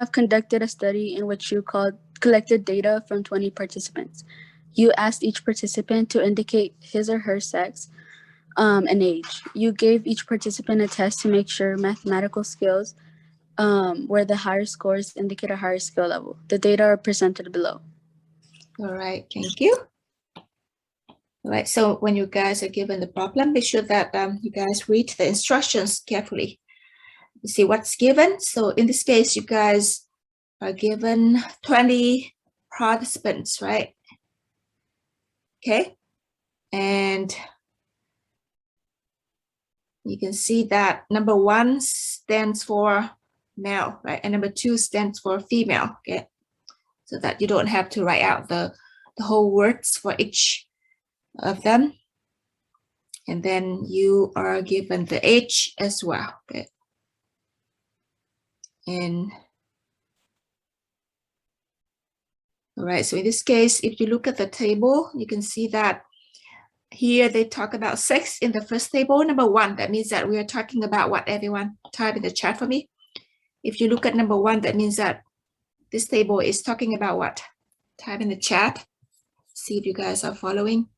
have conducted a study in which you collected data from 20 participants. You asked each participant to indicate his or her sex and age. You gave each participant a test to make sure mathematical skills where the higher scores indicate a higher skill level. The data are presented below. All right, thank you. All right, so when you guys are given the problem, make sure that you guys read the instructions carefully. You see what's given. So in this case, you guys are given 20 participants, right? Okay, and you can see that number 1 stands for male, right? And number 2 stands for female, okay? So that you don't have to write out the whole words for each of them. And then you are given the age as well, okay? And all right, so in this case, if you look at the table, you can see that here they talk about sex in the first table, number 1. That means that we are talking about what, everyone? Type in the chat for me. If you look at number 1, that means that this table is talking about what? Type in the chat. See if you guys are following.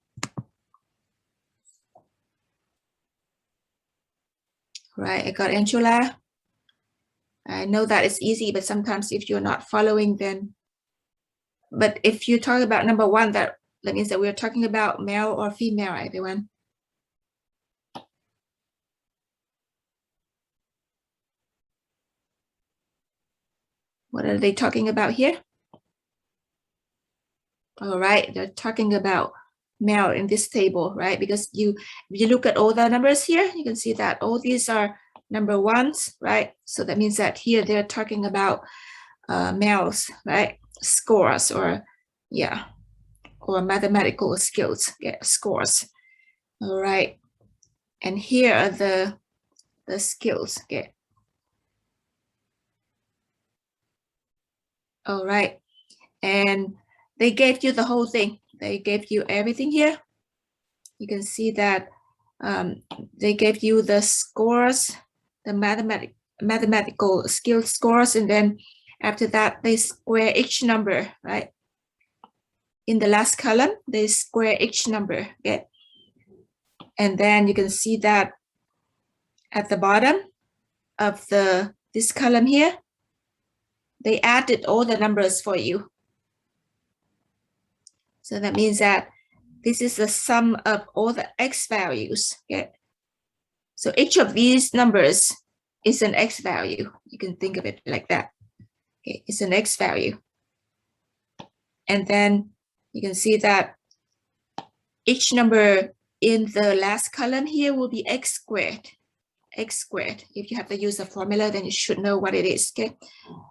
Right, I got Angela. I know that it's easy, but sometimes if you're not following, then. But if you talk about number 1, that means that we're talking about male or female, everyone. What are they talking about here? All right, they're talking about male in this table, right? Because if you look at all the numbers here, you can see that all these are number 1s, right? So that means that here they're talking about males, right? Scores or mathematical skills, scores. All right, and here are the skills, okay? All right, and they gave you the whole thing. They gave you everything here. You can see that they gave you the scores, the mathematical skill scores, and then after that, they square each number, right? In the last column, they square each number, okay? And then you can see that at the bottom of this column here, they added all the numbers for you. So that means that this is the sum of all the x values, okay? So each of these numbers is an x value. You can think of it like that. Okay, it's an x value. And then you can see that each number in the last column here will be x squared. X squared. If you have to use a formula, then you should know what it is, okay?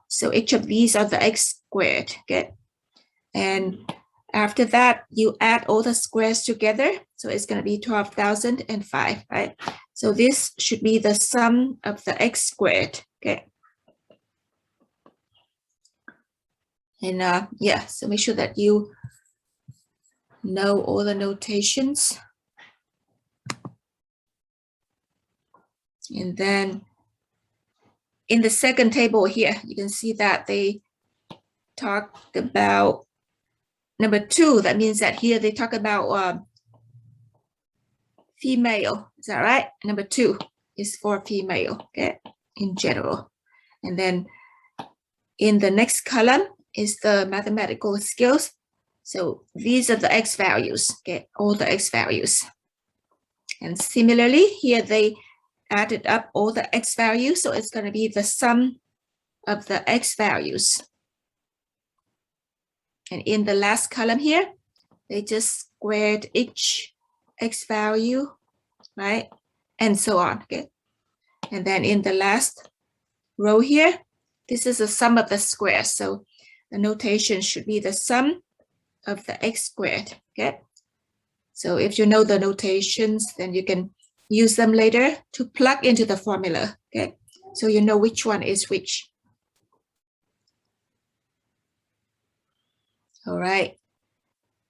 So each of these are the x squared, okay? And after that, you add all the squares together. So it's going to be 12,005, right? So this should be the sum of the x squared, okay? And so make sure that you know all the notations. And then in the second table here, you can see that they talk about number 2. That means that here they talk about female. Is that right? Number 2 is for female, okay, in general. And then in the next column is the mathematical skills. So these are the x values, okay, all the x values. And similarly, here they added up all the x values, so it's going to be the sum of the x values. And in the last column here, they just squared each x value, right? And so on, okay? And then in the last row here, this is the sum of the squares. So the notation should be the sum of the x squared, okay? So if you know the notations, then you can use them later to plug into the formula, okay? So you know which one is which. All right.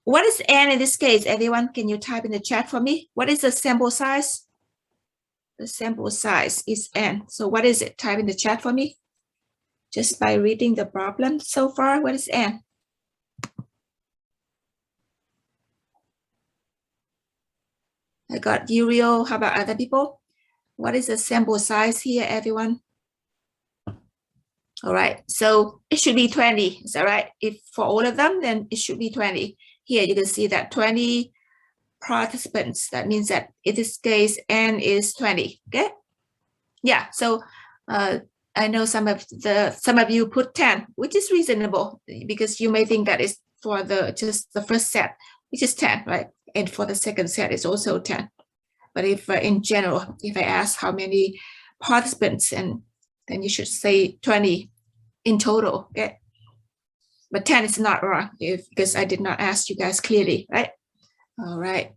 What is n in this case? Everyone, can you type in the chat for me? What is the sample size? The sample size is n. So what is it? Type in the chat for me. just by reading the problem so far? What is N? I got Uriel. How about other people? What is the sample size here, everyone? All right, so it should be 20. Is that right? If for all of them, then it should be 20. Here you can see that 20 participants. That means that in this case, N is 20. Okay. Yeah. So I know some of you put 10, which is reasonable because you may think that is for just the first set, which is 10, right? And for the second set, it's also 10. But if in general, if I ask how many participants, and then you should say 20 in total. Okay. But 10 is not wrong because I did not ask you guys clearly, right? All right.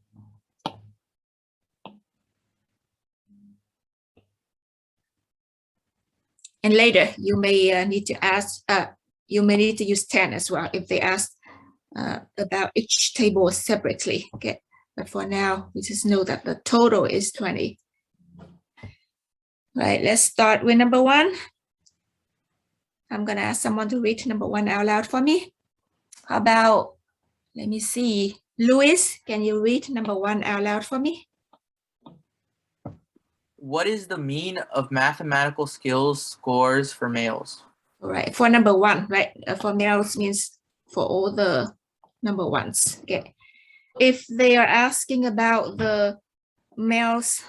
And later you may need to ask, you may need to use 10 as well if they ask about each table separately. Okay. But for now, we just know that the total is 20. Right, let's start with number 1. I'm gonna ask someone to read number 1 out loud for me. How about, let me see, Louis, can you read number 1 out loud for me? What is the mean of mathematical skills scores for males? All right, for number 1, right? For males means for all the number 1s. Okay. If they are asking about the males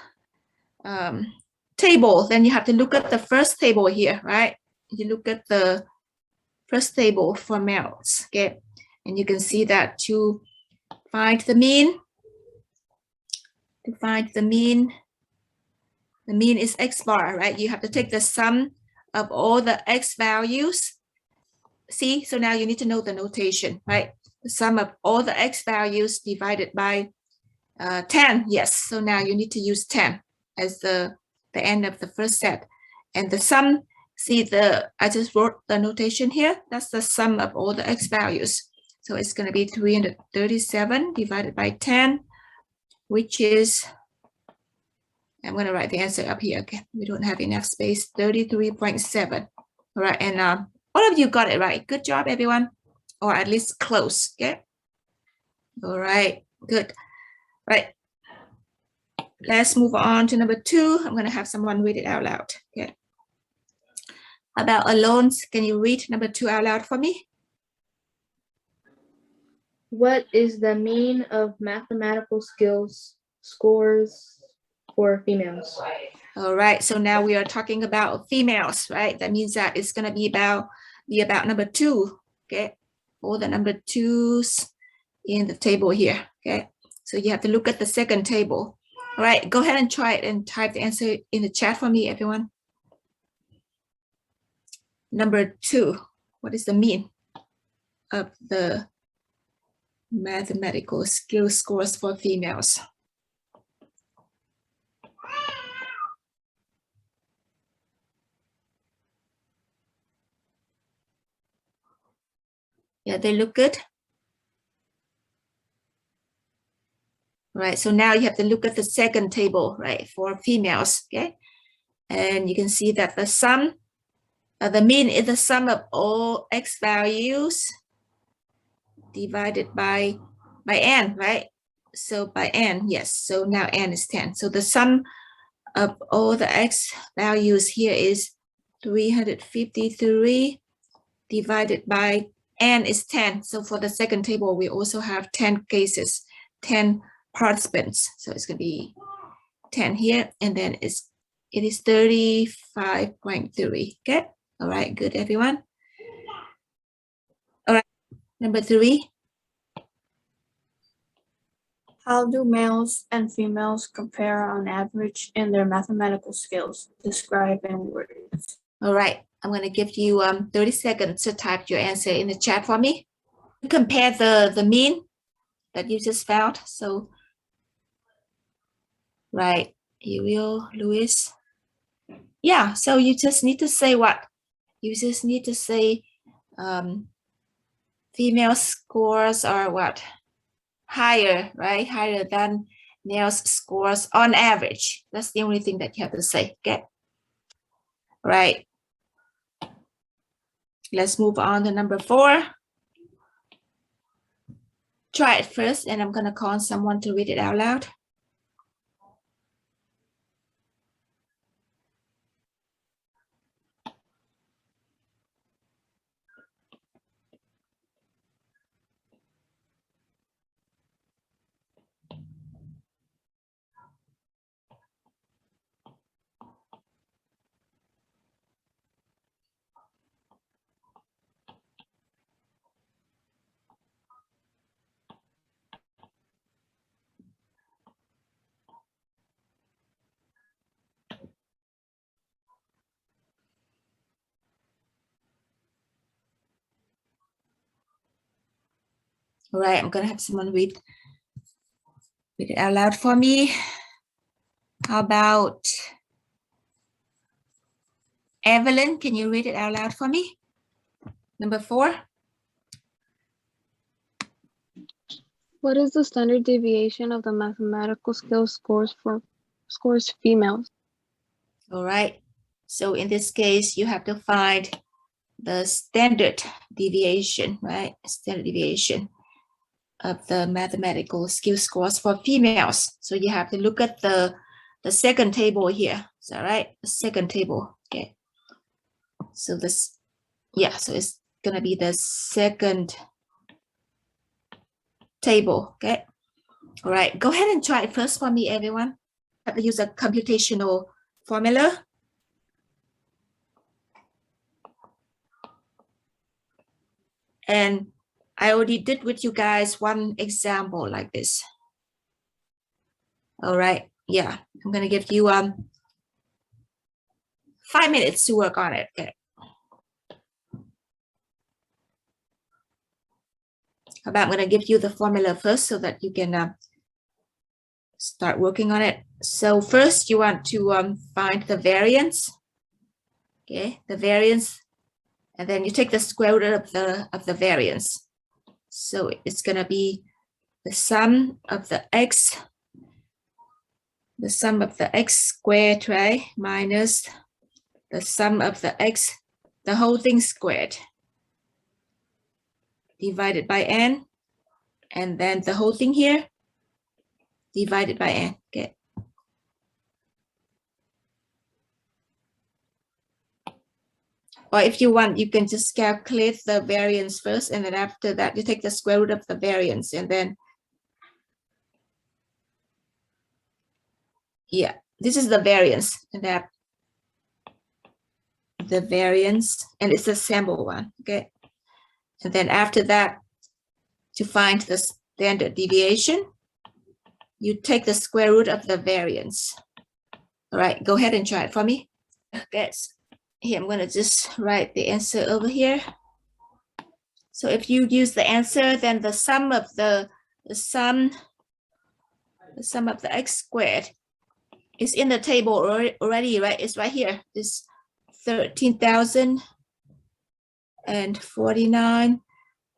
table, then you have to look at the first table here, right? You look at the first table for males, okay? And you can see that to find the mean, the mean is x bar, right? You have to take the sum of all the x values. See, so now you need to know the notation, right? The sum of all the x values divided by 10. Yes, so now you need to use 10 as the end of the first set. And the sum, see, I just wrote the notation here. That's the sum of all the x values. So it's going to be 337 divided by 10, which is, I'm going to write the answer up here. Okay, we don't have enough space. 33.7. All right, and all of you got it right. Good job, everyone, or at least close. Okay. All right, good. Right. Let's move on to number 2. I'm going to have someone read it out loud. Okay. About Alone, can you read number 2 out loud for me? What is the mean of mathematical skills scores for females? All right, so now we are talking about females, right? That means that it's going to be about number 2. Okay, all the number 2s in the table here. Okay, so you have to look at the second table. All right, go ahead and try it and type the answer in the chat for me, everyone. Number 2, what is the mean of the mathematical skill scores for females? Yeah, they look good. Right, so now you have to look at the second table, right, for females, okay? And you can see that the sum, the mean is the sum of all x values divided by n, right? So by n, yes, so now n is 10. So the sum of all the x values here is 353 divided by n is 10. So for the second table, we also have 10 cases, 10 participants. So it's going to be 10 here, and then it is 35.3. Okay. All right. Good, everyone. All right. Number 3. How do males and females compare on average in their mathematical skills? Describe in words. All right. I'm going to give you 30 seconds to type your answer in the chat for me. Compare the mean that you just found. So, right, Ariel, Louis. Yeah, so you just need to say what? You just need to say female scores are what? Higher, right? Higher than males scores on average. That's the only thing that you have to say, okay? Right. Let's move on to number 4. Try it first, and I'm gonna call someone to read it out loud. All right, I'm gonna have someone read it out loud for me. How about Evelyn? Can you read it out loud for me? Number 4. What is the standard deviation of the mathematical skills scores females? All right. So in this case, you have to find the standard deviation, right? Standard deviation of the mathematical skill scores for females. So you have to look at the second table here. Is that right? The second table. Okay. So this, yeah, so it's gonna be the second table. Okay. All right. Go ahead and try it first for me, everyone. Have to use a computational formula. And I already did with you guys one example like this. All right, yeah, I'm gonna give you 5 minutes to work on it. Okay. How about I'm gonna give you the formula first so that you can start working on it. So first you want to find the variance. Okay, the variance, and then you take the square root of the variance. So it's gonna be the sum of the x squared, right, minus the sum of the x, the whole thing squared, divided by n, and then the whole thing here divided by n. Okay. Or if you want, you can just calculate the variance first, and then after that you take the square root of the variance, and then, yeah, this is the variance, and that the variance, and it's a sample one. Okay. And then after that, to find the standard deviation, you take the square root of the variance. All right, go ahead and try it for me. Okay, here I'm gonna just write the answer over here. So if you use the answer, then the sum of the x squared is in the table already, right? It's right here. This 13,049,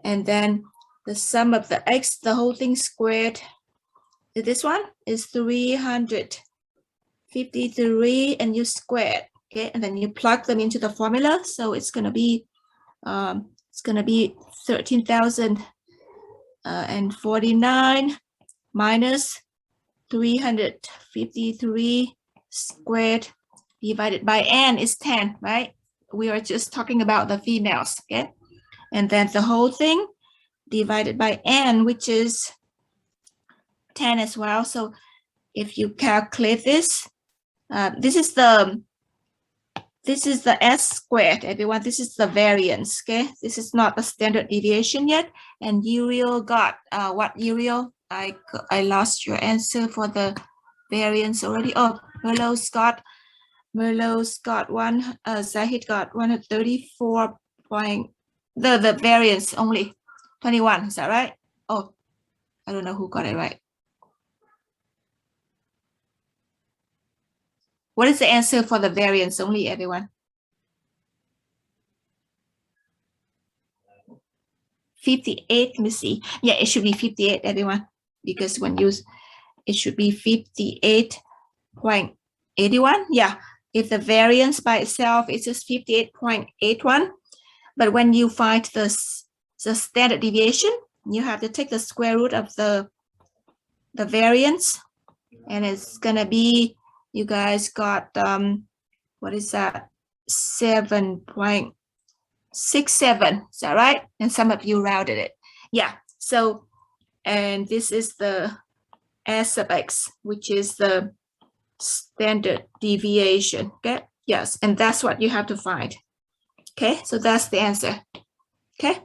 and then the sum of the x, the whole thing squared, this one is 353, and you squared. Okay, and then you plug them into the formula, so it's gonna be 13,049 minus 353 squared divided by n is 10, right? We are just talking about the females. Okay, and then the whole thing divided by n, which is 10 as well. So if you calculate this, this is the s squared, everyone. This is the variance. Okay, this is not the standard deviation yet. And Uriel got what, Uriel? I lost your answer for the variance already. Oh, Merlot's got one. Zahid got 134 point. The variance only 21. Is that right? Oh, I don't know who got it right. What is the answer for the variance only, everyone? 58. Let me see. Yeah, it should be 58, everyone, because when used, it should be 58.81. Yeah, if the variance by itself is just 58.81, But when you find the standard deviation, you have to take the square root of the variance, and it's gonna be, you guys got what is that, 7.67, is that right? And some of you rounded it. Yeah, so, and this is the S sub x, which is the standard deviation. Okay, yes, and that's what you have to find. Okay, so that's the answer. Okay.